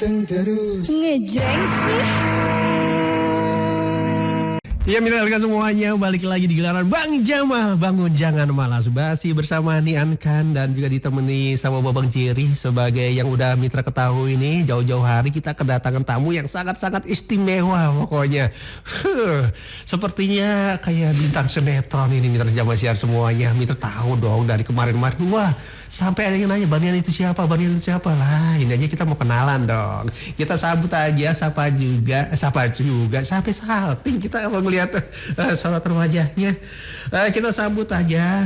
ganteng terus. Ngejreng sih. Ya mitra semuanya, balik lagi di gelaran Bang Jamal Bangun Jangan Malas Basi bersama Nian Khan dan juga ditemani sama Babang Jerry. Sebagai yang udah mitra ketahui ini, jauh-jauh hari kita kedatangan tamu yang sangat-sangat istimewa pokoknya. Sepertinya kayak bintang sinetron ini mitra Jamal Siar semuanya. Mitra tahu dong dari kemarin-kemarin, wah sampai ada yang nanya Bang Nian itu siapa, Bang Nian itu siapa lah. Ini aja kita mau kenalan dong. Kita sambut aja, sapa juga sampai salting kita mau lihat sorot wajahnya. Kita sambut aja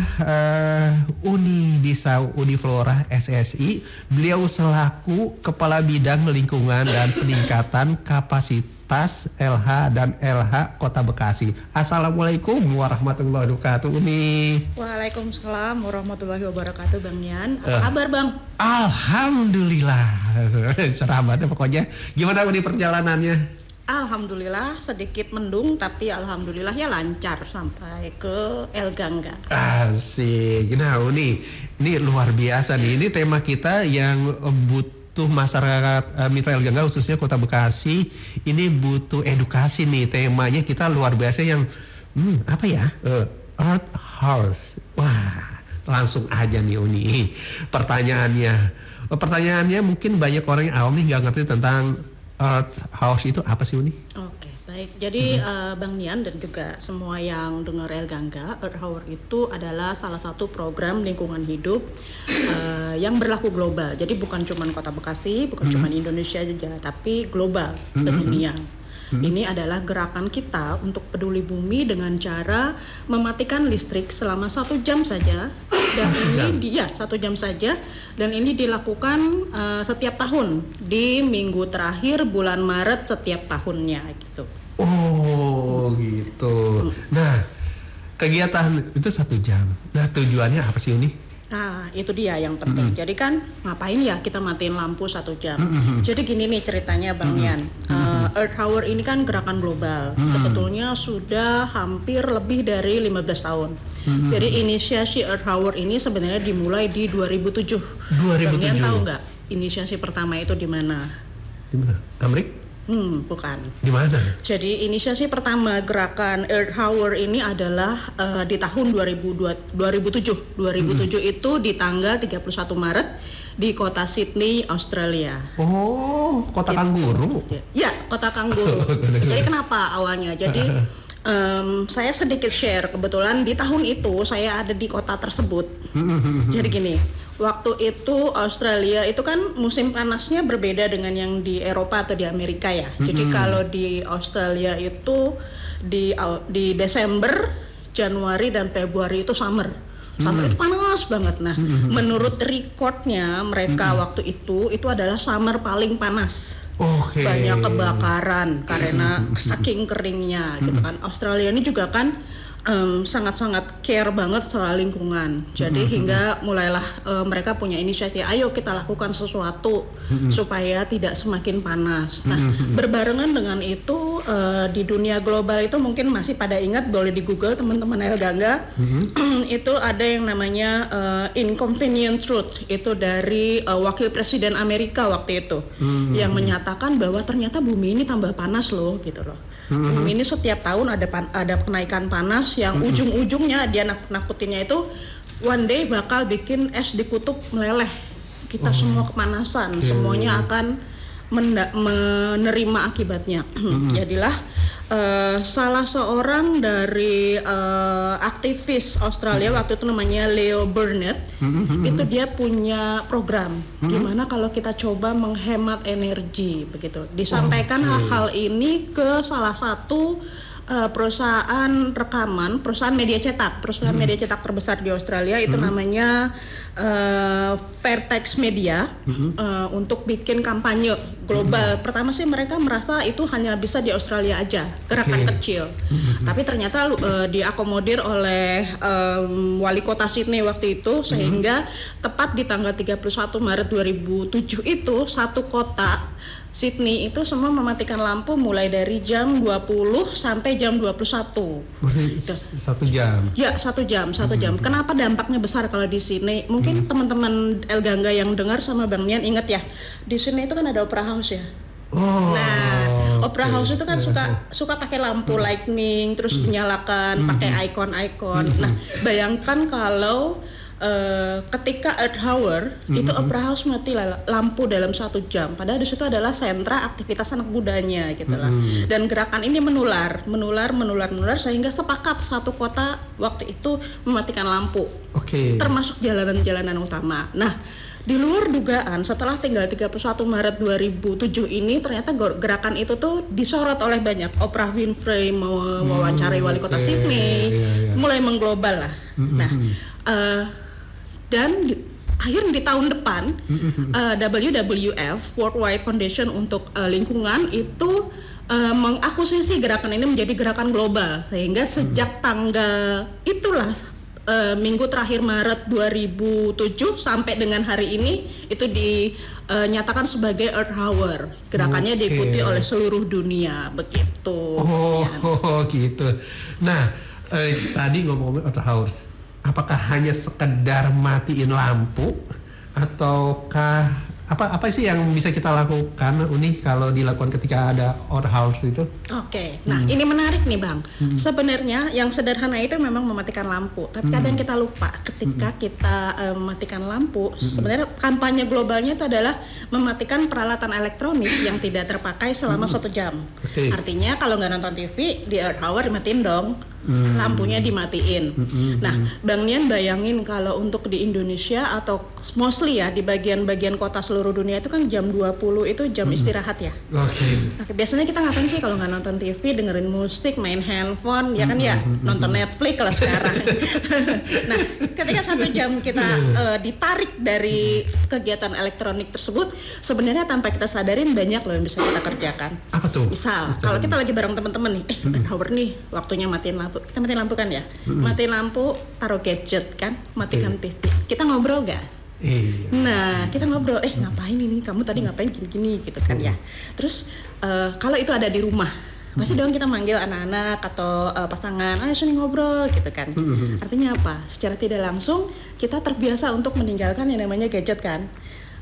Uni Disau Uniflora SSI. Beliau selaku Kepala Bidang Lingkungan dan Peningkatan Kapasitas LH dan LH Kota Bekasi. Assalamualaikum warahmatullahi wabarakatuh Uni. Waalaikumsalam warahmatullahi wabarakatuh Bang Nian. Apa kabar Bang? Alhamdulillah. Cerah banget pokoknya. Gimana Uni perjalanannya? Alhamdulillah sedikit mendung tapi alhamdulillah ya lancar sampai ke El Gangga. Asik. Nah Uni, ini luar biasa nih. Ini tema kita yang butuh masyarakat Mitra El Gangga khususnya Kota Bekasi. Ini butuh edukasi nih. Temanya kita luar biasa yang apa ya? Earth House. Wah, langsung aja nih Uni. Pertanyaannya mungkin banyak orang yang awam nih nggak ngerti tentang Earth House itu apa sih Uni? Oke, baik. Jadi Bang Nian dan juga semua yang dengar El Gangga, Earth Hour itu adalah salah satu program lingkungan hidup yang berlaku global. Jadi bukan cuma Kota Bekasi, bukan cuma Indonesia saja, tapi global, sedunia. Ini adalah gerakan kita untuk peduli bumi dengan cara mematikan listrik selama 1 jam saja. Dan ini 1 jam saja. Dan ini dilakukan setiap tahun di minggu terakhir bulan Maret setiap tahunnya gitu. Oh gitu. Nah kegiatan itu 1 jam. Nah tujuannya apa sih Uni? Nah itu dia yang penting. Jadi kan ngapain ya kita matiin lampu 1 jam. Jadi gini nih ceritanya Bang Nian. Earth Hour ini kan gerakan global. Sebetulnya sudah hampir lebih dari 15 tahun. Jadi inisiasi Earth Hour ini sebenarnya dimulai di 2007. Bang Nian tahu nggak inisiasi pertama itu di mana? Di mana? Amerika? Bukan. Di mana? Jadi inisiasi pertama gerakan Earth Hour ini adalah di tahun 2007. 2007 itu di tanggal 31 Maret di kota Sydney, Australia. Oh, kota kanguru. Ya, kota kanguru. Jadi kenapa awalnya? Jadi saya sedikit share, kebetulan di tahun itu saya ada di kota tersebut. Jadi gini, waktu itu Australia itu kan musim panasnya berbeda dengan yang di Eropa atau di Amerika ya. Jadi kalau di Australia itu di Desember, Januari dan Februari itu summer. Summer itu panas banget. Nah, menurut recordnya mereka waktu itu adalah summer paling panas. Okay. Banyak kebakaran karena saking keringnya gitu kan. Australia ini juga kan sangat-sangat care banget soal lingkungan. Jadi hingga mulailah mereka punya inisiatif, ayo kita lakukan sesuatu supaya tidak semakin panas. Nah, berbarengan dengan itu di dunia global itu mungkin masih pada ingat, boleh di Google teman-teman El Gangga. Itu ada yang namanya Inconvenient Truth. Itu dari wakil presiden Amerika waktu itu yang menyatakan bahwa ternyata bumi ini tambah panas loh gitu loh. Bumi ini setiap tahun ada kenaikan panas yang ujung-ujungnya dia nakutinnya itu one day bakal bikin es di kutub meleleh. Kita semua kepanasan, semuanya akan menerima akibatnya. Jadilah salah seorang dari aktivis Australia waktu itu namanya Leo Burnett, itu dia punya program gimana kalau kita coba menghemat energi begitu. Disampaikan hal-hal ini ke salah satu perusahaan rekaman, perusahaan media cetak terbesar di Australia itu namanya Fairtex Media untuk bikin kampanye global. Pertama sih mereka merasa itu hanya bisa di Australia aja, gerakan kecil. Tapi ternyata diakomodir oleh wali kota Sydney waktu itu sehingga tepat di tanggal 31 Maret 2007 itu satu kota Sydney itu semua mematikan lampu mulai dari jam 20 sampai jam 21. Berarti 1 jam? Ya, 1 jam. Kenapa dampaknya besar kalau di sini? Mungkin Mungkin teman-teman El Gangga yang dengar sama Bang Nian ingat ya, di sini itu kan ada Opera House ya. Opera House itu kan suka pakai lampu lightning, terus dinyalakan, pakai icon-icon. Nah, bayangkan kalau ketika Earth Hour itu Opera House mati lampu dalam 1 jam. Padahal di situ adalah sentra aktivitas anak mudanya gitu lah. Dan gerakan ini menular sehingga sepakat satu kota waktu itu mematikan lampu. Termasuk jalanan-jalanan utama. Nah, di luar dugaan setelah tinggal 31 Maret 2007 ini ternyata gerakan itu tuh disorot oleh banyak. Oprah Winfrey mewawancarai wali kota Sydney, mulai mengglobal lah. Nah, dan akhirnya di tahun depan WWF World Wide Foundation untuk lingkungan itu mengakuisisi gerakan ini menjadi gerakan global, sehingga sejak tanggal itulah minggu terakhir Maret 2007 sampai dengan hari ini itu dinyatakan sebagai Earth Hour. Gerakannya diikuti oleh seluruh dunia begitu. Gitu. Nah, tadi ngomong Earth Hour, apakah hanya sekedar matiin lampu ataukah apa sih yang bisa kita lakukan Uni kalau dilakukan ketika ada Earth Hour itu? Nah ini menarik nih Bang. Sebenarnya yang sederhana itu memang mematikan lampu, tapi kadang kita lupa ketika kita mematikan lampu. Sebenarnya kampanye globalnya itu adalah mematikan peralatan elektronik yang tidak terpakai selama 1 jam. Artinya kalau nggak nonton TV di Earth Hour dimatiin dong. Lampunya dimatiin. Nah, Bang Nian bayangin kalau untuk di Indonesia atau mostly ya di bagian-bagian kota seluruh dunia itu kan jam 20 itu jam istirahat ya. Biasanya kita ngapain sih kalau nggak nonton TV, dengerin musik, main handphone, ya kan ya, nonton Netflix kalau sekarang. Nah, ketika 1 jam kita ditarik dari kegiatan elektronik tersebut, sebenarnya tanpa kita sadarin banyak loh yang bisa kita kerjakan. Apa tuh? Misal, kalau kita lagi bareng teman-teman nih, Hour nih, waktunya matiin lampu. Kita matiin lampu kan ya? Matiin lampu, taruh gadget kan, matikan TV. Kita ngobrol gak? Nah, kita ngobrol, ngapain ini? Kamu tadi ngapain gini-gini gitu kan ya? Terus kalau itu ada di rumah, pasti dong kita manggil anak-anak atau pasangan, ayo sini ngobrol gitu kan. Artinya apa? Secara tidak langsung kita terbiasa untuk meninggalkan yang namanya gadget kan.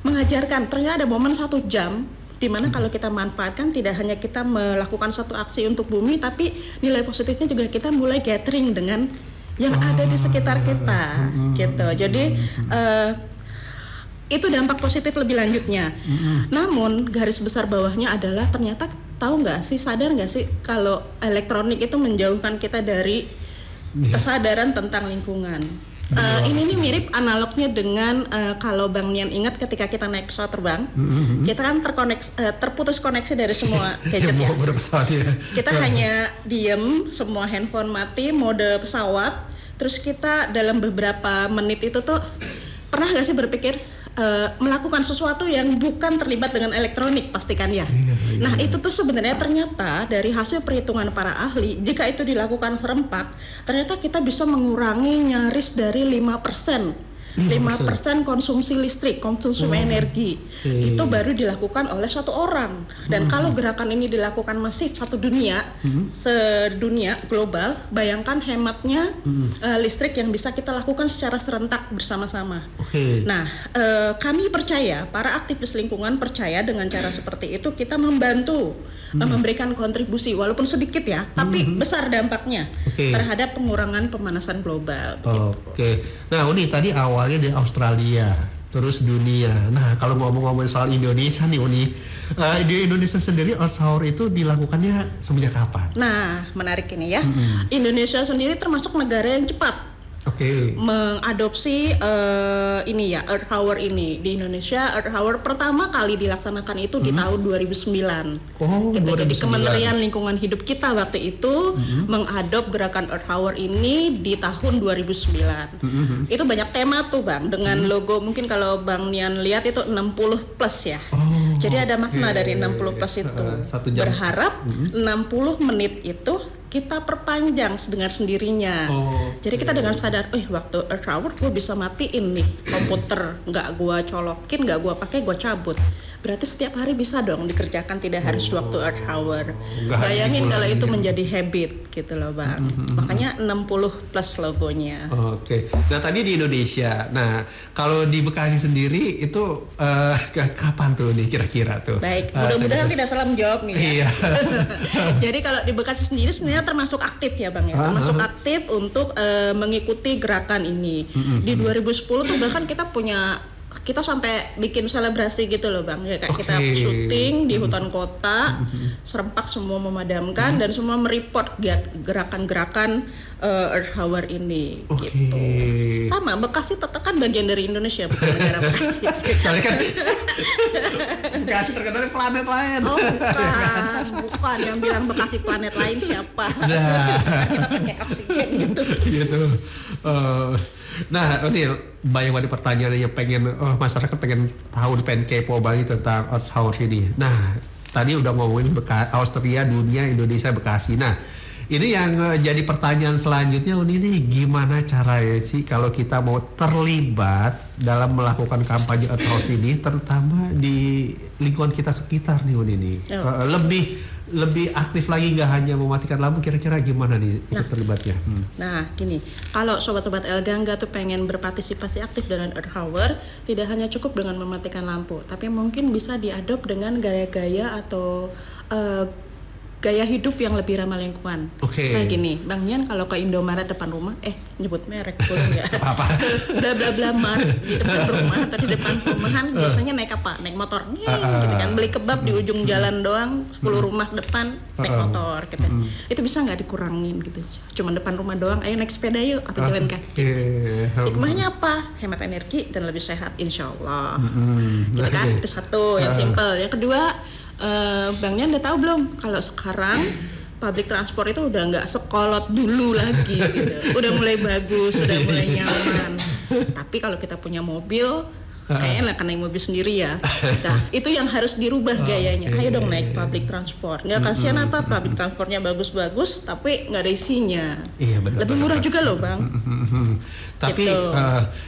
Mengajarkan, ternyata ada momen 1 jam dimana kalau kita manfaatkan tidak hanya kita melakukan satu aksi untuk bumi, tapi nilai positifnya juga kita mulai gathering dengan yang ada di sekitar kita gitu. Jadi itu dampak positif lebih lanjutnya. Namun garis besar bawahnya adalah ternyata sadar nggak sih kalau elektronik itu menjauhkan kita dari kesadaran tentang lingkungan. Ini nih mirip analognya dengan kalau Bang Nian ingat ketika kita naik pesawat terbang, kita kan terputus koneksi dari semua gadget ya. Kita hanya diem, semua handphone mati, mode pesawat, terus kita dalam beberapa menit itu tuh pernah gak sih berpikir melakukan sesuatu yang bukan terlibat dengan elektronik pastikan ya. Nah itu tuh sebenarnya ternyata dari hasil perhitungan para ahli, jika itu dilakukan serempak, ternyata kita bisa mengurangi nyaris dari 5% konsumsi listrik, konsumsi energi. Itu baru dilakukan oleh 1 orang. Dan kalau gerakan ini dilakukan masif sedunia global, bayangkan hematnya listrik yang bisa kita lakukan secara serentak bersama-sama. Nah, kami percaya, para aktivis lingkungan percaya dengan cara seperti itu kita membantu memberikan kontribusi walaupun sedikit ya, tapi besar dampaknya terhadap pengurangan pemanasan global. Nah, Uni tadi awalnya dari Australia, terus dunia. Nah, kalau ngomong-ngomong soal Indonesia nih Uni, di Indonesia sendiri Earth Hour itu dilakukannya semenjak kapan? Nah, menarik ini ya. Indonesia sendiri termasuk negara yang cepat mengadopsi ini ya, Earth Hour ini. Di Indonesia Earth Hour pertama kali dilaksanakan itu di tahun 2009. Jadi Kementerian Lingkungan Hidup kita waktu itu mengadop gerakan Earth Hour ini di tahun 2009. Itu banyak tema tuh Bang, dengan logo, mungkin kalau Bang Nian lihat itu 60 plus ya. Jadi ada makna dari 60 plus itu. Berharap 60 menit itu kita perpanjang dengan sendirinya. Jadi kita dengan sadar, waktu Earth Hour gue bisa matiin nih komputer, nggak gue colokin, nggak gue pakai, gue cabut. berarti setiap hari bisa dong dikerjakan, tidak harus waktu Earth Hour. Nggak Bayangin harus kalau itu dikurangin. menjadi habit gitu loh Bang. Makanya 60 plus logonya. Oke. Nah tadi di Indonesia. Nah kalau di Bekasi sendiri itu kapan tuh nih kira-kira tuh? Baik, mudah-mudahan tidak salah menjawab nih ya. Iya. Jadi kalau di Bekasi sendiri sebenarnya termasuk aktif ya Bang ya, termasuk aktif untuk mengikuti gerakan ini. Di 2010 tuh bahkan kita sampai bikin selebrasi gitu loh Bang, ya kayak kita syuting di hutan kota, serempak semua memadamkan dan semua mereport gerakan-gerakan Earth Hour ini gitu. Sama, Bekasi tetap kan bagian dari Indonesia, bukan negara Bekasi. Soalnya kan Bekasi terkenal dari planet lain. Oh bukan, yang bilang Bekasi planet lain siapa? Kita pakai oksigen gitu. Gitu. Nah, ini banyak banget pertanyaan yang masyarakat pengen tahu, pengen kepo banget tentang Earth Hour ini. Nah, tadi udah ngomongin Austria, dunia, Indonesia, Bekasi. Nah, ini yang jadi pertanyaan selanjutnya, ini gimana caranya sih kalau kita mau terlibat dalam melakukan kampanye Earth Hour ini, terutama di lingkungan kita sekitar nih, ini lebih aktif lagi, nggak hanya mematikan lampu, kira-kira gimana nih terlibatnya? Nah gini, kalau sobat-sobat Elgangga tuh pengen berpartisipasi aktif dalam Earth Hour, tidak hanya cukup dengan mematikan lampu, tapi mungkin bisa diadop dengan gaya-gaya atau gaya hidup yang lebih ramah lingkungan. Misalnya gini, Bang Nian kalau ke Indomaret depan rumah, nyebut merek boleh nggak? Ke bla bla bla mart di depan rumah atau di depan perumahan, biasanya naik apa? Naik motor, gitu kan? Beli kebab di ujung jalan doang, 10 rumah depan naik motor, gitu. Itu bisa nggak dikurangin gitu? Cuma depan rumah doang, ayo naik sepeda yuk atau jalan kaki. Hikmahnya apa? Hemat energi dan lebih sehat, insya Allah. Gitu kan? Itu satu yang simple. Yang kedua, Bang Nian udah tahu belum kalau sekarang public transport itu udah nggak sekolot dulu lagi gitu. Udah mulai bagus, udah mulai nyaman. Tapi kalau kita punya mobil, kayaknya akan naik mobil sendiri ya. Nah, itu yang harus dirubah gayanya. Ayo dong naik public transport. Nggak kasihan apa public transportnya bagus-bagus tapi nggak ada isinya. Iya, benar, lebih murah juga loh Bang. Tapi gitu.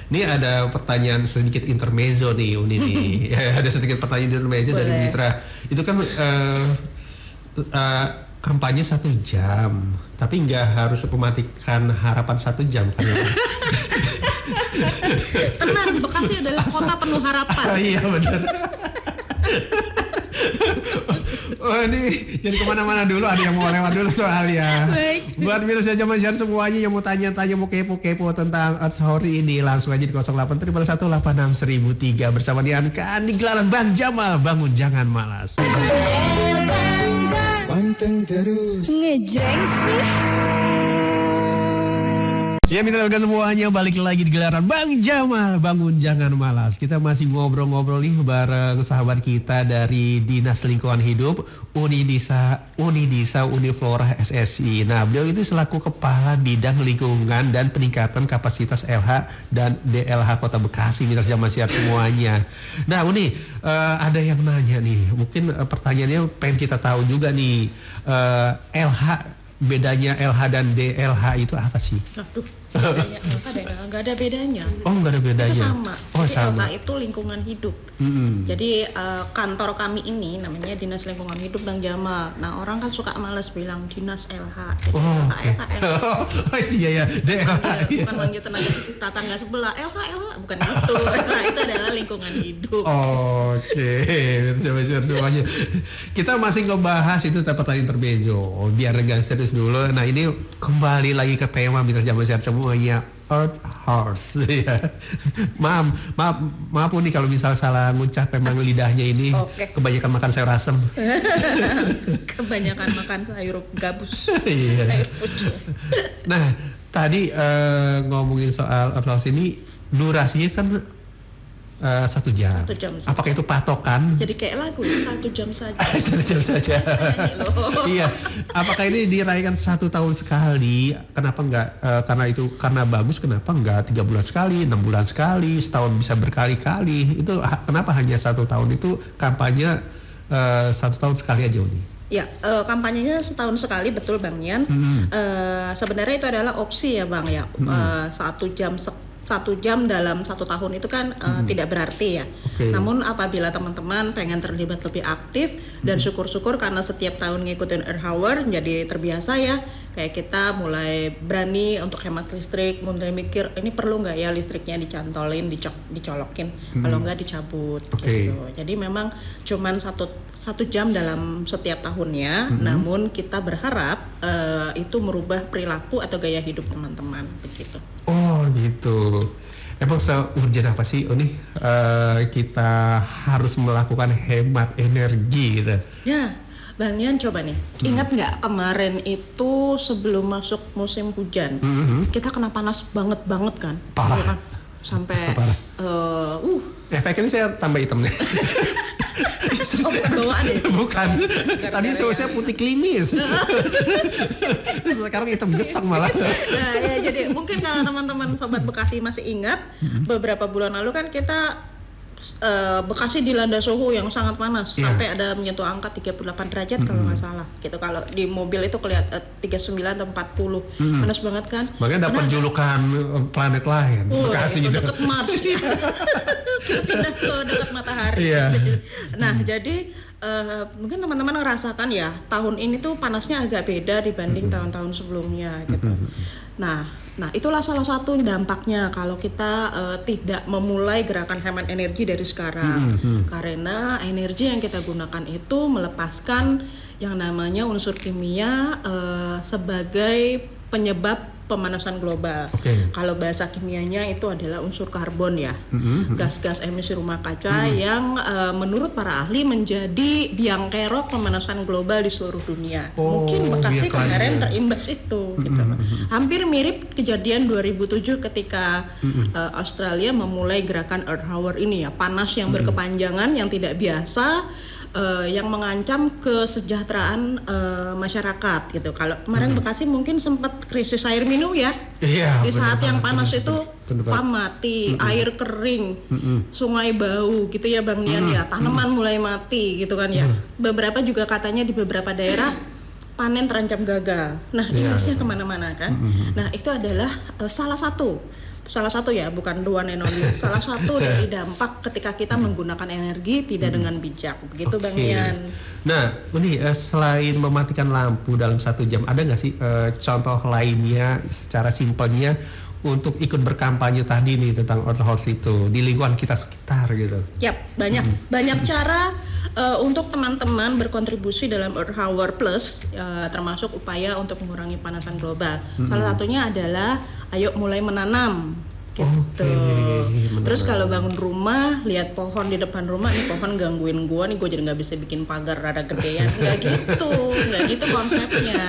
Ini ada pertanyaan sedikit intermezzo nih, Uni nih. Ada sedikit pertanyaan intermezzo dari Mitra. Itu kan kampanye 1 jam, tapi nggak harus mematikan harapan 1 jam kan? Tenang, Bekasi adalah kota penuh harapan. Iya benar. Oh ini jadi kemana-mana dulu, ada yang mau lewat dulu soalnya. Baik. Buat Mirsa Jaman Syar semuanya yang mau tanya-tanya, mau kepo-kepo tentang Earth Hour ini, langsung aja di 08 186 1003 bersama Diankan di gelaran Bang Jamal. Bangun jangan malas. Panteng terus ngejreng sih. Ya mitra semuanya, balik lagi di gelaran Bang Jamal, bangun jangan malas. Kita masih ngobrol-ngobrol nih bareng sahabat kita dari Dinas Lingkungan Hidup Unidisa Uniflora SSI. Nah beliau itu selaku Kepala Bidang Lingkungan dan Peningkatan Kapasitas LH dan DLH Kota Bekasi, mitra Jamal Siap semuanya. Nah Uni, ada yang nanya nih, mungkin pertanyaannya pengen kita tahu juga nih, bedanya LH dan DLH itu apa sih? Aduh, bedanya nggak ada bedanya. Oh, nggak ada bedanya. Itu sama. Oh, jadi sama. LH itu lingkungan hidup. Jadi kantor kami ini namanya Dinas Lingkungan Hidup Bang Jamal. Nah orang kan suka males bilang Dinas LH. Jadi LH. Oh iya ya, DLH. Bukan manggil tetangga sebelah. LH bukan itu. LH itu adalah lingkungan hidup. Oke, semuanya. Kita masih ngebahas itu pertanyaan intermezzo. Biar agak serius dulu. Nah ini kembali lagi ke tema Mitra Jamal Sehat semuanya, Earth Horse. Ya. Maaf nih kalau misal salah ngucap, memang lidahnya ini kebanyakan makan sayur asem. Kebanyakan makan sayur gabus. Iya. Sayur pucuk. Nah tadi ngomongin soal Earth Horse ini, durasinya kan 1 jam. 1 jam. Apakah itu patokan? Jadi kayak lagu 1 jam saja. 1 jam saja. Iya. Apakah ini dirayakan 1 tahun sekali? Kenapa enggak? Karena bagus. Kenapa enggak 3 bulan sekali, 6 bulan sekali, setahun bisa berkali-kali? Itu kenapa hanya 1 tahun itu kampanye 1 tahun sekali aja Uni? Ya, kampanyenya setahun sekali, betul Bang Nian. Sebenarnya itu adalah opsi ya Bang ya. 1 jam 1 jam dalam 1 tahun itu kan tidak berarti ya. Namun apabila teman-teman pengen terlibat lebih aktif dan syukur-syukur karena setiap tahun ngikutin Earth Hour jadi terbiasa ya. Kayak kita mulai berani untuk hemat listrik, mulai mikir ini perlu nggak ya listriknya dicantolin, dicolokin, kalau nggak dicabut gitu. Jadi memang cuman satu jam dalam setiap tahunnya, namun kita berharap itu merubah perilaku atau gaya hidup teman-teman begitu. Oh gitu. Emang se-urgent apa sih ini kita harus melakukan hemat energi gitu? Ya, Bang Yan coba nih, ingat nggak kemarin itu sebelum masuk musim hujan, kita kena panas banget kan? Parah. Kan? Sampai efeknya ini saya tambah hitam nih. Oh, bukan bawaan ya? Bukan. Tadi saya putih klimis. Sekarang hitam gesang malah. Nah, ya, jadi mungkin kalau teman-teman sobat Bekasi masih ingat, beberapa bulan lalu kan kita Bekasi dilanda suhu yang sangat panas, sampai ada menyentuh angka 38 derajat kalau nggak salah gitu. Kalau di mobil itu kelihatan 39 atau 40, panas banget kan. Makanya dapat julukan planet lain, Bekasi gitu. Dekat Mars, pindah ke dekat matahari. Nah, jadi mungkin teman-teman merasakan ya tahun ini tuh panasnya agak beda dibanding tahun-tahun sebelumnya gitu. Nah itulah salah satu dampaknya kalau kita tidak memulai gerakan hemat energi dari sekarang, karena energi yang kita gunakan itu melepaskan yang namanya unsur kimia sebagai penyebab pemanasan global. Kalau bahasa kimianya itu adalah unsur karbon ya, gas-gas emisi rumah kaca yang menurut para ahli menjadi biang kerok pemanasan global di seluruh dunia. Mungkin Bekasi kemarin terimbas itu gitu. Hampir mirip kejadian 2007 ketika Australia memulai gerakan Earth Hour ini ya, panas yang berkepanjangan yang tidak biasa. Yang mengancam kesejahteraan masyarakat gitu. Kalau kemarin Bekasi mungkin sempat krisis air minum ya. Di saat yang panas itu mati, air kering, sungai bau gitu ya Bang Nian ya. Tanaman mulai mati gitu kan ya. Beberapa juga katanya di beberapa daerah panen terancam gagal. Nah, imbasnya kemana-mana kan. Nah, itu adalah salah satu ya, bukan the one and only. Salah satu dari dampak ketika kita menggunakan energi tidak dengan bijak. Begitu Bang Ian. Nah, ini selain mematikan lampu dalam 1 jam, ada nggak sih contoh lainnya secara simpelnya untuk ikut berkampanye tadi nih tentang Earth Hour itu di lingkungan kita sekitar gitu? Yap, banyak cara untuk teman-teman berkontribusi dalam Earth Hour Plus, termasuk upaya untuk mengurangi pemanasan global. Salah satunya adalah ayo mulai menanam gitu. Terus kalau bangun rumah, lihat pohon di depan rumah, nih pohon gangguin gua nih, gua jadi nggak bisa bikin pagar rada gedean. Nggak gitu konsepnya.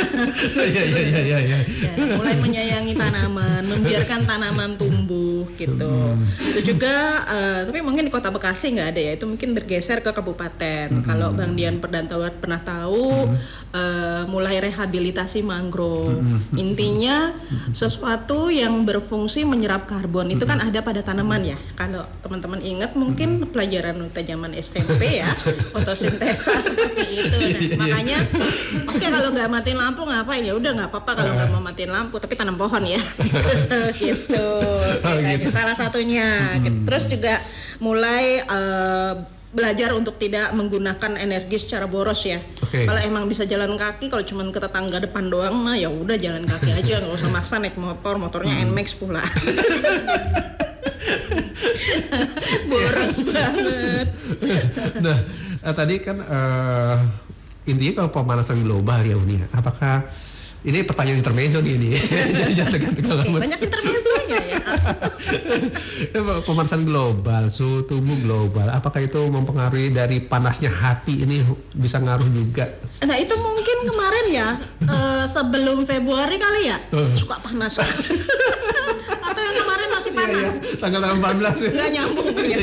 Ya, mulai menyayangi tanaman, membiarkan tanaman tumbuh gitu. Itu juga, tapi mungkin di Kota Bekasi nggak ada ya. Itu mungkin bergeser ke kabupaten. Kalau Bang Dian Perdantawat pernah tahu, mulai rehabilitasi mangrove. Intinya sesuatu yang berfungsi menyerap karbon itu kan ada pada tanaman ya. Kalau teman-teman ingat mungkin pelajaran kita zaman SMP ya, fotosintesa seperti itu. Nah, makanya kalau nggak matiin lampu ngapain ya? Udah nggak apa-apa kalau nggak mau matiin lampu, tapi tanam pohon ya. Gitu. Salah satunya. Terus juga mulai belajar untuk tidak menggunakan energi secara boros ya. Kalau emang bisa jalan kaki, kalau cuma ke tetangga depan doang mah ya udah jalan kaki aja, nggak usah maksa naik motornya Nmax pula. Boros banget. Nah, tadi kan intinya kalau pemanasan global ya Uni, apakah ini pertanyaan intermezzo nih ini. Banyak intermezzonya ya. Pemanasan global, suhu tubuh global, apakah itu mempengaruhi dari panasnya hati ini bisa ngaruh juga? Nah itu mungkin kemarin ya, sebelum Februari kali ya, suka panas. Atau yang kemarin masih panas? Tanggal 14 ya? Nggak nyambung ya.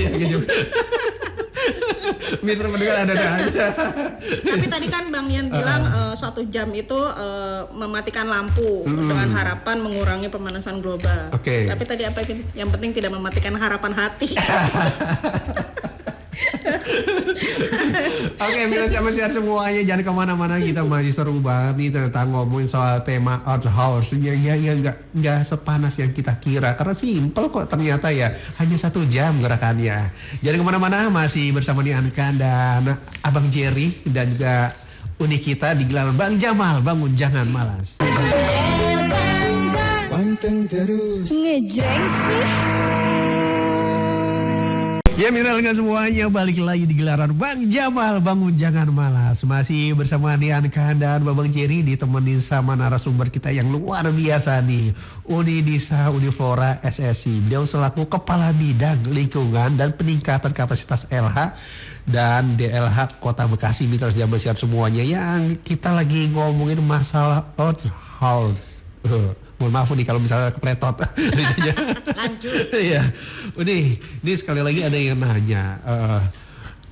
Mitra mendengar ada aja. Tapi tadi kan Bang Ian bilang 1 jam itu mematikan lampu dengan harapan mengurangi pemanasan global. Tapi tadi apa itu? Yang penting tidak mematikan harapan hati. Oke, Mitra Jamal Siar semuanya, jangan kemana-mana, kita masih seru banget nih tentang ngomongin soal tema outhouse yang nggak sepanas yang kita kira, karena simple kok ternyata ya, hanya 1 jam gerakannya. Jangan kemana-mana, masih bersama nih Anka dan Abang Jerry dan juga Uni kita di gelaran Bang Jamal, bangun jangan malas. Panteng terus ngejreng sih. Ya Mitra semuanya, balik lagi di gelaran Bang Jamal, bangun jangan malas. Masih bersama Anka dan Babang Jerry, ditemenin sama narasumber kita yang luar biasa nih, Uni Disa Uniflora SSI. Beliau selaku Kepala Bidang Lingkungan dan Peningkatan Kapasitas LH dan DLH Kota Bekasi. Mitra Jamal Siap semuanya, yang kita lagi ngomongin masalah outhouse. Mohon maaf nih kalau misalnya kepletot. Lanjut. Iya. Ini sekali lagi ada yang nanya,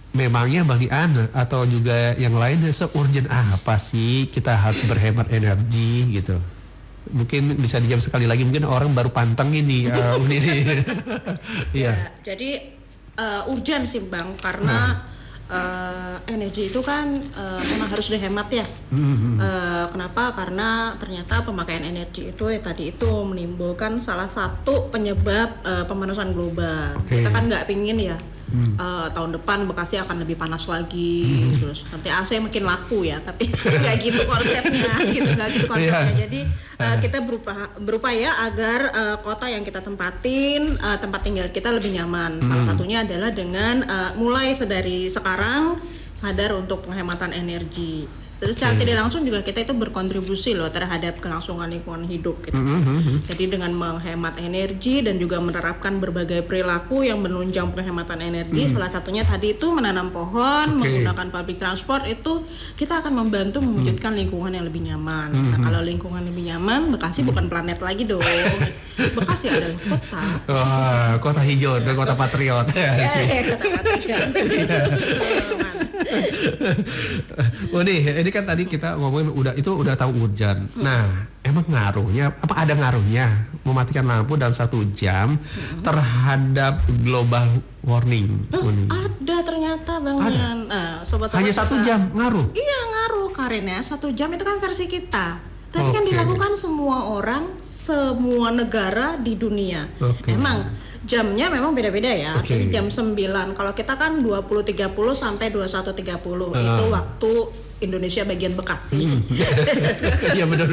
memangnya Bang Ian atau juga yang lain se-urgent apa sih kita harus berhemat energi gitu? Mungkin bisa dijawab sekali lagi, mungkin orang baru panteng ini Uni ini. Iya. Jadi urgent sih Bang, karena energi itu kan memang harus dihemat ya. Kenapa? Karena ternyata pemakaian energi itu tadi itu menimbulkan salah satu penyebab pemanasan global. Kita kan nggak pingin ya tahun depan Bekasi akan lebih panas lagi, terus nanti AC makin laku ya, tapi nggak gitu konsepnya, nggak gitu konsepnya. Jadi kita berupaya agar kota yang kita tempatin, tempat tinggal kita lebih nyaman. Salah satunya adalah dengan mulai dari sekarang sadar untuk penghematan energi. Terus secara tidak langsung juga kita itu berkontribusi loh terhadap kelangsungan lingkungan hidup gitu. Jadi dengan menghemat energi dan juga menerapkan berbagai perilaku yang menunjang penghematan energi, salah satunya tadi itu menanam pohon, menggunakan public transport, itu kita akan membantu mewujudkan lingkungan yang lebih nyaman. Nah, kalau lingkungan lebih nyaman, Bekasi bukan planet lagi dong. Bekasi adalah kota. Wah, kota hijau dan kota patriot. Kota patriot. Ini kan tadi kita ngomongin udah tahu urgent. Nah, emang ngaruhnya apa, ada ngaruhnya mematikan lampu dalam 1 jam terhadap global warming? Ada ternyata Bang Ian. Sobat-sobat hanya 1 jam ngaruh? Iya ngaruh, karena 1 jam itu kan versi kita. Tapi kan dilakukan semua orang, semua negara di dunia. Emang jamnya memang beda-beda ya. Jadi jam 9, kalau kita kan 20.30 sampai 21.30 itu waktu Indonesia bagian Bekasi. Iya benar.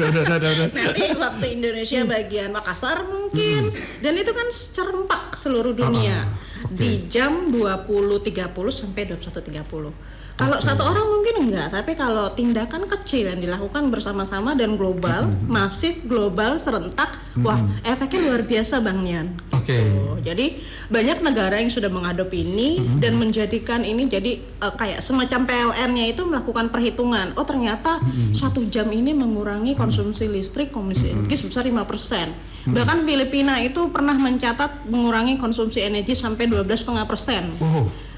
Nanti waktu Indonesia bagian Makassar mungkin. Dan itu kan serempak seluruh dunia. Di jam 20.30 sampai 21.30. Kalau satu orang mungkin enggak, tapi kalau tindakan kecil yang dilakukan bersama-sama dan global, masif, global, serentak, wah efeknya luar biasa Bang Nian. Gitu. Jadi banyak negara yang sudah mengadopsi ini dan menjadikan ini jadi kayak semacam PLN-nya itu melakukan perhitungan. Oh ternyata 1 jam ini mengurangi konsumsi listrik, konsumsi energi sebesar 5%. Bahkan Filipina itu pernah mencatat mengurangi konsumsi energi sampai 12,5%.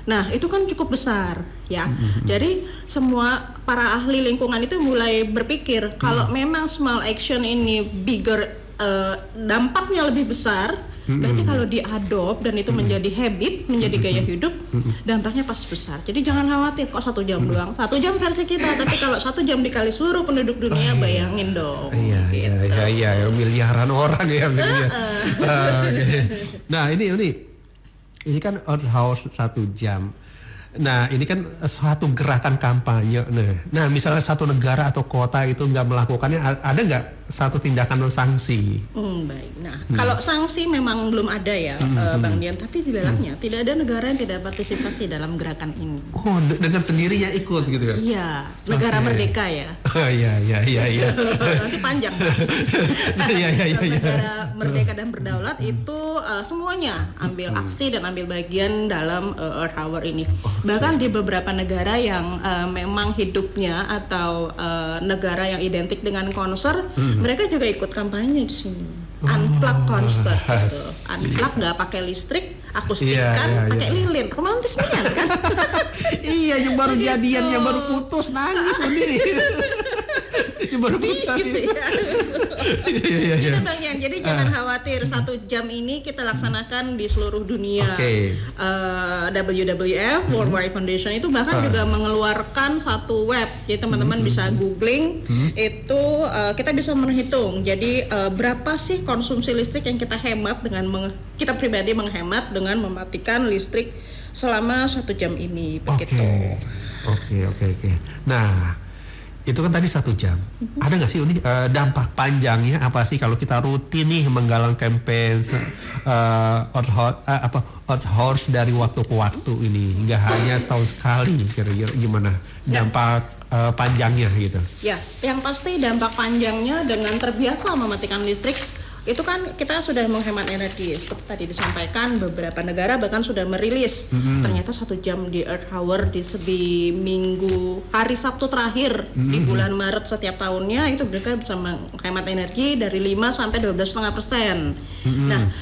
Nah itu kan cukup besar ya. Jadi semua para ahli lingkungan itu mulai berpikir kalau memang small action ini bigger, dampaknya lebih besar. Berarti kalau diadop dan itu menjadi habit, menjadi gaya hidup, dampaknya pasti besar. Jadi jangan khawatir kok 1 jam doang. 1 jam versi kita, tapi kalau 1 jam dikali seluruh penduduk dunia, bayangin dong. Iya, miliaran orang ya. Nah ini kan outhouse 1 jam. Nah ini kan suatu gerakan kampanye. Nah misalnya satu negara atau kota itu nggak melakukannya, ada nggak satu tindakan sanksi? Baik. Nah kalau sanksi memang belum ada ya Bang Dian, tapi di dalamnya tidak ada negara yang tidak partisipasi dalam gerakan ini. Oh dengan sendirinya ikut gitu ya? Iya, negara merdeka ya. Iya. Nanti panjang Iya. Negara merdeka dan berdaulat itu semuanya ambil aksi dan ambil bagian dalam Earth Hour ini. Bahkan di beberapa negara yang memang hidupnya atau negara yang identik dengan konser, mereka juga ikut kampanye di sini. Unplug konser gitu. Unplug nggak pakai listrik, akustikan pakai lilin. Romantis banget kan? Iya, yang baru jadian, yang baru putus nangis ini. Berebutan gitu itu. ya. Iya. Gitu Bang Yan. Jadi jangan khawatir, 1 jam ini kita laksanakan di seluruh dunia. Oke. WWF World Wide Foundation itu bahkan juga mengeluarkan satu web. Jadi teman-teman bisa googling itu, kita bisa menghitung. Jadi berapa sih konsumsi listrik yang kita hemat dengan kita pribadi menghemat dengan mematikan listrik selama 1 jam ini begitu. Oke. Nah, itu kan tadi 1 jam. Ada nggak sih Uni dampak panjangnya apa sih kalau kita rutin nih menggalang campaign Earth Horse dari waktu ke waktu ini, nggak hanya setahun sekali, kira-kira gimana dampak panjangnya gitu? Ya, yang pasti dampak panjangnya dengan terbiasa mematikan listrik itu kan kita sudah menghemat energi. Seperti tadi disampaikan, beberapa negara bahkan sudah merilis ternyata 1 jam di Earth Hour di minggu hari Sabtu terakhir di bulan Maret setiap tahunnya itu mereka bisa menghemat energi dari 5 sampai 12,5%. Nah,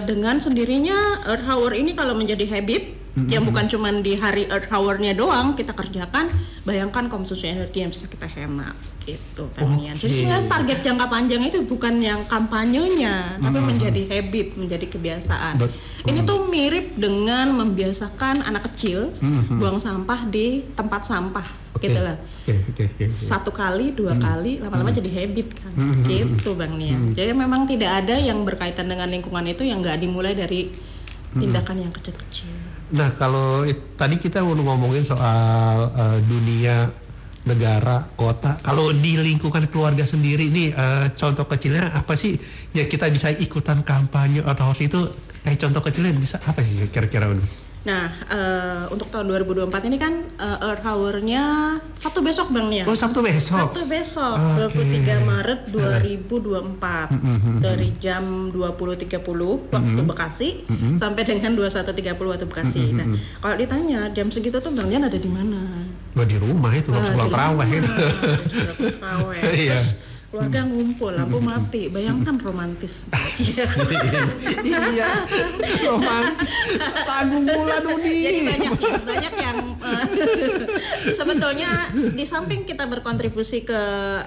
dengan sendirinya Earth Hour ini kalau menjadi habit yang bukan cuma di hari Earth Hour-nya doang kita kerjakan, bayangkan konsumsi energi yang bisa kita hemat gitu Bang Yan. Jadi sebenarnya target jangka panjang itu bukan yang kampanyenya, tapi menjadi habit, menjadi kebiasaan. Ini tuh mirip dengan membiasakan anak kecil buang sampah di tempat sampah gitu lah. 1 kali, 2 kali, lama-lama jadi habit kan. Gitu Bang Yan. Jadi memang tidak ada yang berkaitan dengan lingkungan itu yang nggak dimulai dari tindakan yang kecil-kecil. Nah, kalau tadi kita ngomongin soal dunia, negara, kota. Kalau di lingkungan keluarga sendiri nih, contoh kecilnya apa sih? Ya kita bisa ikutan kampanye atau hoax itu kayak contoh kecilnya bisa apa sih kira-kira? Nah, untuk tahun 2024 ini kan Earth Hour-nya Sabtu besok Bang Nia. Oh, Sabtu besok. 23 Maret 2024 dari jam 20.30 waktu Bekasi sampai dengan 21.30 waktu Bekasi. Nah, kalau ditanya jam segitu tuh Bang Nia ada di mana? Di rumah itu, pulang terawih itu. Iya. Keluarga ngumpul, lampu mati, bayangkan romantis. Iya, romantis. Tanggung bulan Uni. Jadi banyak yang sebetulnya di samping kita berkontribusi ke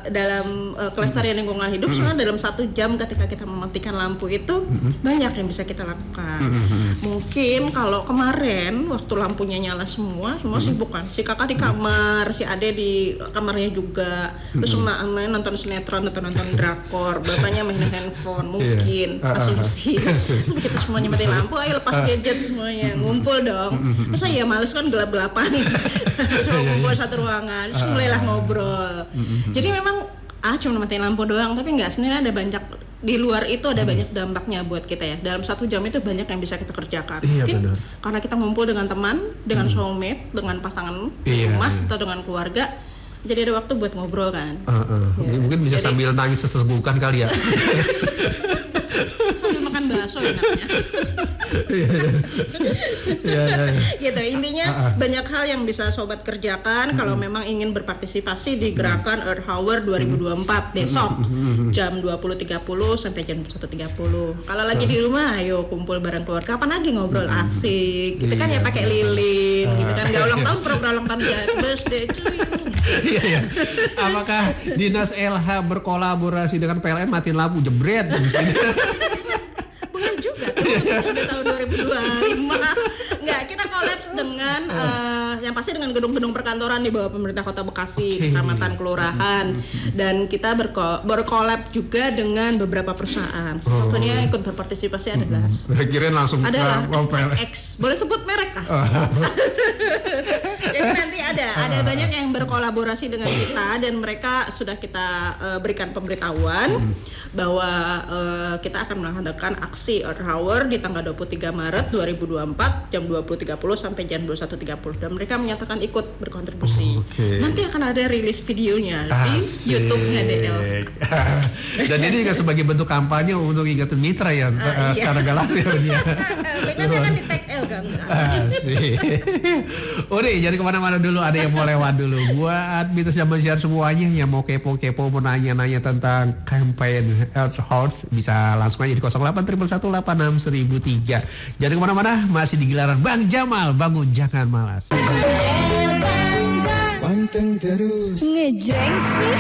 dalam kelestarian lingkungan hidup, sebenarnya dalam 1 jam ketika kita mematikan lampu itu banyak yang bisa kita lakukan. Mungkin kalau kemarin waktu lampunya nyala semua sibuk kan. Si kakak di kamar, si ade di kamarnya juga, terus emak nonton sinetron, nonton drakor, bapaknya main handphone, mungkin asumsi. Terus kita semuanya mati lampu, ayo lepas gadget semuanya, ngumpul dong. Masa ya males kan gelap-gelapan. Semua ngumpul satu ruangan, terus mulailah ngobrol. Jadi memang cuma matiin lampu doang, tapi nggak, sebenarnya ada banyak di luar itu, ada banyak dampaknya buat kita ya. Dalam 1 jam itu banyak yang bisa kita kerjakan. Mungkin karena kita ngumpul dengan teman, dengan soulmate, dengan pasangan di rumah atau dengan keluarga. Jadi ada waktu buat ngobrol kan. Ya. Mungkin bisa sambil nangis sesebukan kali ya. Sambil makan bakso enaknya. Gitu, intinya banyak hal yang bisa sobat kerjakan kalau memang ingin berpartisipasi di gerakan Earth Hour 2024 besok jam 20.30 sampai jam 1.30. Kalau lagi di rumah ayo kumpul bareng keluarga, kapan lagi ngobrol asik gitu kan ya, pakai lilin gitu kan, enggak ulang tahun, program ulang tahun birthday cuy. Iya. Apakah Dinas LH berkolaborasi dengan PLN matiin lampu jebret? Boleh juga tuh, udah tahun 2025. Enggak, kita kolaps dengan yang pasti dengan gedung-gedung perkantoran di bawah pemerintah Kota Bekasi, kecamatan, kelurahan, dan kita berkolab juga dengan beberapa perusahaan. Satunya ikut berpartisipasi adalah kirain langsung X. Boleh sebut merek kah? Jadi nanti ada banyak yang berkolaborasi dengan kita, dan mereka sudah kita berikan pemberitahuan bahwa kita akan melaksanakan aksi Earth Hour di tanggal 23 Maret 2024 jam 20.30 sampai jam 21.30, dan mereka menyatakan ikut berkontribusi. Nanti akan ada rilis videonya di YouTube-nya DL. Dan ini juga sebagai bentuk kampanye untuk ingatin mitra ya, secara galaksi ya. Nanti akan di tag L kan? Asik. Udah, jadi kemana-mana dulu, ada yang mau lewat dulu. Buat Mitos Zaman Siar semuanya yang mau kepo-kepo, mau nanya-nanya tentang campaign Earth Horse, bisa langsung aja di 0811186003. Jadi kemana-mana, masih di gelaran Bang Jamal, bangun jangan malas. Panteng terus ngejreng sih.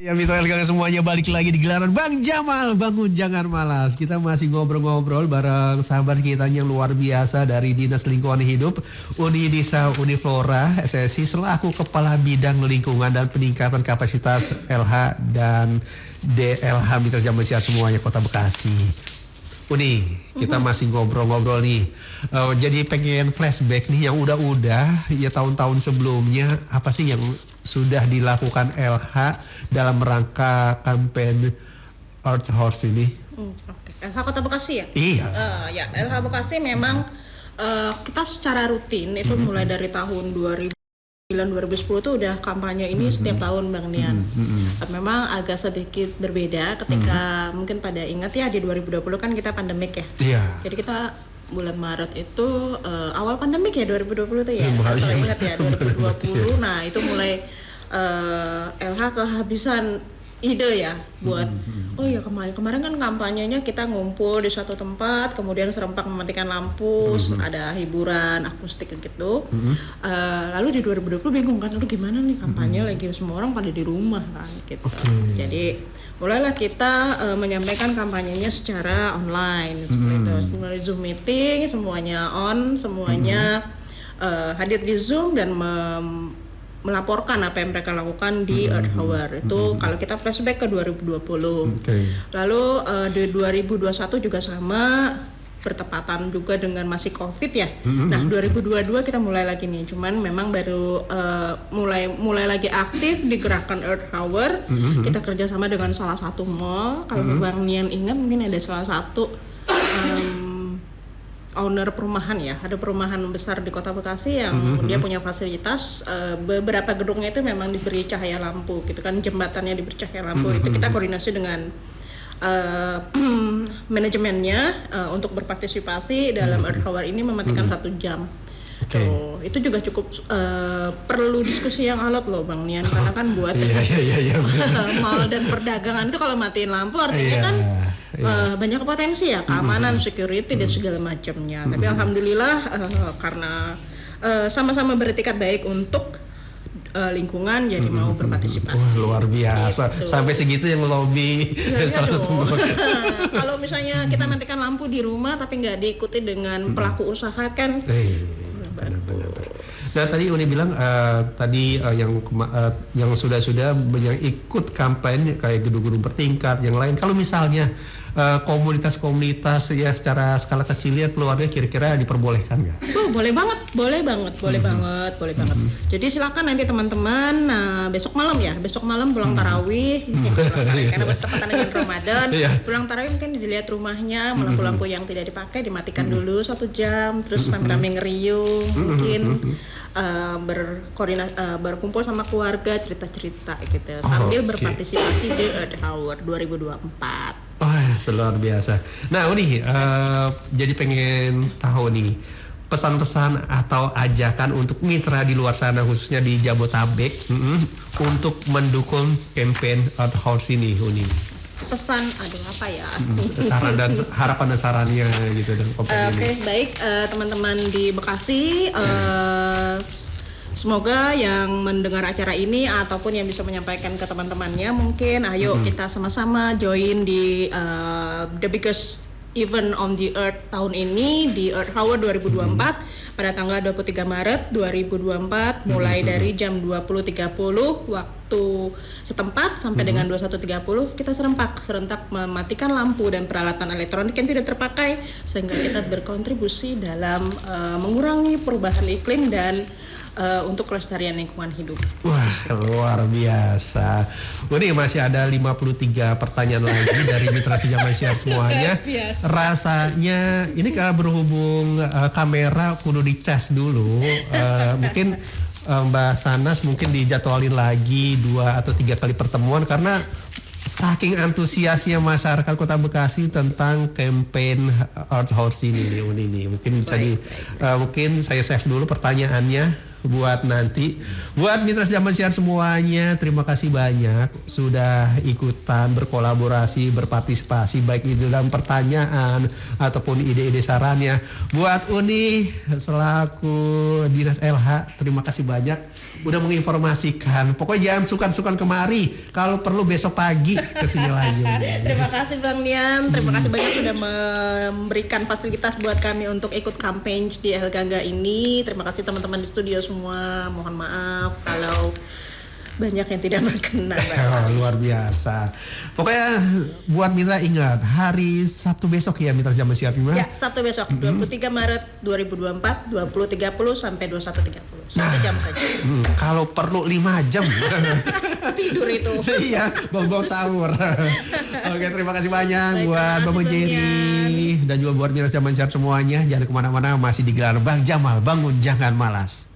Ya Mitra LKG semuanya balik lagi di gelaran Bang Jamal, bangun jangan malas. Kita masih ngobrol-ngobrol bareng sahabat kita yang luar biasa dari Dinas Lingkungan Hidup Unidisa Uniflora SSI selaku Kepala Bidang Lingkungan dan Peningkatan Kapasitas LH dan DLH Mitra Jamal Sihat semuanya Kota Bekasi. Uni, kita masih ngobrol-ngobrol nih. Jadi pengen flashback nih yang udah-udah ya tahun-tahun sebelumnya apa sih yang sudah dilakukan LH dalam rangka kampanye Earth Horse ini? Oke. LH Kota Bekasi ya? Iya. Ya, LH Bekasi memang kita secara rutin itu mulai dari tahun 2010 tuh udah kampanye ini setiap tahun Bang Nian. Memang agak sedikit berbeda ketika mungkin pada ingat ya di 2020 kan kita pandemik ya. Iya. Jadi kita bulan Maret itu awal pandemik ya 2020 tuh ya. Kalau ingat ya 2020. Nah, itu mulai LH kehabisan ide ya buat oh ya kemarin kan kampanyenya kita ngumpul di suatu tempat kemudian serempak mematikan lampu ada hiburan akustik gitu lalu di 2020 bingung kan aduh gimana nih kampanye lagi semua orang pada di rumah kan gitu jadi mulailah kita menyampaikan kampanyenya secara online seperti itu mulai Zoom meeting semuanya on semuanya hadir di Zoom dan melaporkan apa yang mereka lakukan di Earth Hour itu kalau kita flashback ke 2020. Lalu di 2021 juga sama bertepatan juga dengan masih COVID ya. Nah 2022 kita mulai lagi nih, cuman memang baru mulai lagi aktif di gerakan Earth Hour. Kita kerjasama dengan salah satu mall. Kalau Bang Nian ingat mungkin ada salah satu owner perumahan ya, ada perumahan besar di Kota Bekasi yang dia punya fasilitas beberapa gedungnya itu memang diberi cahaya lampu gitu kan, jembatannya diberi cahaya lampu itu kita koordinasi dengan manajemennya untuk berpartisipasi dalam Earth Hour ini mematikan 1 jam. Itu juga cukup perlu diskusi yang alot loh Bang Nian karena kan buat mall dan perdagangan itu kalau matiin lampu artinya kan banyak potensi ya keamanan, security dan segala macamnya. Tapi alhamdulillah karena sama-sama beretikat baik untuk lingkungan jadi mau berpartisipasi. Luar biasa. Gitu. Sampai segitu yang lobby salah satu. Kalau misalnya kita matikan lampu di rumah tapi nggak diikuti dengan pelaku usaha kan. Benar. Nah tadi Uni bilang yang sudah yang ikut kampanye kayak gedung-gedung bertingkat yang lain. Kalau misalnya komunitas-komunitas ya secara skala kecilnya keluarga kira-kira diperbolehkan nggak? Boleh banget. Jadi silakan nanti teman-teman besok malam pulang tarawih karena bertepatan dengan Ramadan. Pulang tarawih mungkin dilihat rumahnya lampu-lampu yang tidak dipakai dimatikan dulu 1 jam terus rame-rame ngeriung mungkin berkumpul sama keluarga cerita-cerita gitu sambil berpartisipasi di Earth Hour 2024. Luar biasa. Nah Uni, jadi pengen tahu nih pesan-pesan atau ajakan untuk mitra di luar sana khususnya di Jabotabek untuk mendukung campaign Earth Hour ini Uni. Pesan apa ya? Saran dan harapan dan sarannya gitu dan baik teman-teman di Bekasi semoga yang mendengar acara ini ataupun yang bisa menyampaikan ke teman-temannya mungkin ayo kita sama-sama join di the biggest event on the earth tahun ini di Earth Hour 2024 pada tanggal 23 Maret 2024 mulai dari jam 20.30 waktu setempat sampai dengan 21.30 kita serentak mematikan lampu dan peralatan elektronik yang tidak terpakai sehingga kita berkontribusi dalam mengurangi perubahan iklim dan untuk kelestarian lingkungan hidup. Wah, luar biasa. Ini masih ada 53 pertanyaan lagi dari Mitra Jamal Sihat semuanya. Rasanya ini karena berhubung kamera kudu dicas dulu. Mungkin Mbak Sanas mungkin dijadwalin lagi 2 atau 3 kali pertemuan karena saking antusiasnya masyarakat Kota Bekasi tentang campaign Earth Hour ini nih Uni nih. Mungkin bisa mungkin saya save dulu pertanyaannya. buat nanti. Buat mitra zaman siar semuanya, terima kasih banyak sudah ikutan berkolaborasi, berpartisipasi baik itu dalam pertanyaan ataupun ide-ide sarannya. Buat Uni selaku Dinas LH, terima kasih banyak udah menginformasikan. Pokoknya jangan sukan-sukan kemari, kalau perlu besok pagi kesini lagi. Terima kasih Bang Nian, terima kasih banyak sudah memberikan fasilitas buat kami untuk ikut campaign di El Gangga ini. Terima kasih teman-teman di studio semua. Mohon maaf kalau banyak yang tidak berkenan. Luar biasa. Pokoknya buat Mitra ingat, hari Sabtu besok ya Mitra Zaman Siar gimana? Ya, Sabtu besok 23 Maret 2024 20.30 sampai 21.30. 1 jam saja. Kalau perlu 5 jam. Tidur itu. Iya, bong-bong sahur. Oke, terima kasih banyak buat Bang Jerry dan juga buat Mitra Zaman Siar semuanya. Jangan kemana-mana, masih di Gelar Bang Jamal, bangun jangan malas.